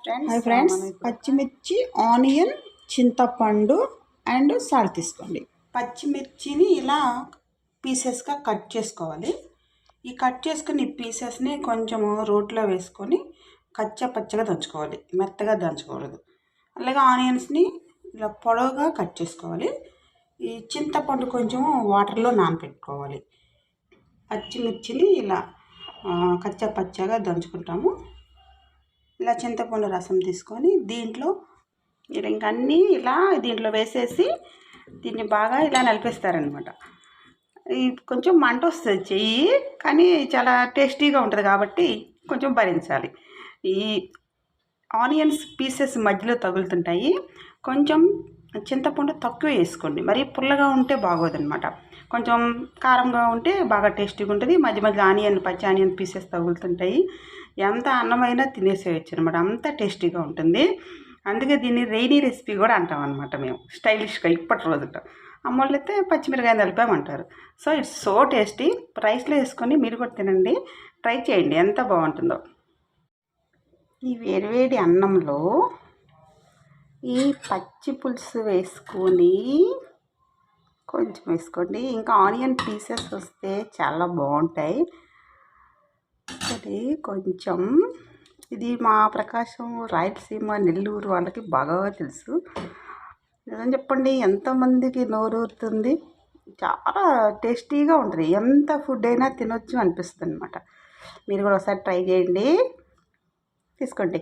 Hi friends, పచ్చిమిర్చి, onion, చింతపండు and salt తీసుకోండి. పచ్చిమిర్చిని ఇలా పీసెస్గా కట్ చేసుకోవాలి. ఈ కట్ చేసుకుని పీసెస్ని కొంచెము రోట్లో వేసుకొని పచ్చగా దంచుకోవాలి, మెత్తగా దంచుకోకూడదు. అలాగే ఆనియన్స్ని ఇలా పొడవుగా కట్ చేసుకోవాలి. ఈ చింతపండు కొంచెము వాటర్లో నానబెట్టుకోవాలి. పచ్చిమిర్చిని ఇలా పచ్చగా దంచుకుంటాము. ఇలా చింతపండు రసం తీసుకొని దీంట్లో ఇంకన్నీ దీంట్లో వేసేసి దీన్ని బాగా ఇలా నలిపేస్తారనమాట. కొంచెం మంట వస్తుంది చెయ్యి, కానీ చాలా టేస్టీగా ఉంటుంది కాబట్టి కొంచెం భరించాలి. ఈ ఆనియన్స్ పీసెస్ మధ్యలో తగులుతుంటాయి. కొంచెం చింతపండు తక్కువ వేసుకోండి, మరీ పుల్లగా ఉంటే బాగోదన్నమాట. కొంచెం కారంగా ఉంటే బాగా టేస్టీగా ఉంటుంది. మధ్య పచ్చి ఆనియన్ పీసెస్ తగులుతుంటాయి. ఎంత అన్నమైనా తినేసేయచ్చు అనమాట, అంత టేస్టీగా ఉంటుంది. అందుకే దీన్ని రెయినీ రెసిపీ కూడా అంటాం అనమాట మేము, స్టైలిష్గా ఇప్పటి రోజుల్లో. అమ్మోళ్ళు అయితే పచ్చిమిరకాయ నలిపామంటారు. So it's so tasty. రైస్లో వేసుకొని మీరు కూడా తినండి, ట్రై చేయండి, ఎంత బాగుంటుందో. ఈ వేడివేడి అన్నంలో ఈ పచ్చి పులుసు వేసుకొని కొంచెం వేసుకోండి. ఇంకా ఆనియన్ పీసెస్ వస్తే చాలా బాగుంటాయి. కొంచెం ఇది మా ప్రకాశం, రాయలసీమ, నెల్లూరు వాళ్ళకి బాగా తెలుసు. నిజం చెప్పండి, ఎంతమందికి నోరూరుతుంది. చాలా టేస్టీగా ఉంటుంది. ఎంత ఫుడ్ అయినా తినొచ్చు అనిపిస్తుంది అనమాట. మీరు కూడా ఒకసారి ట్రై చేయండి, తీసుకోండి.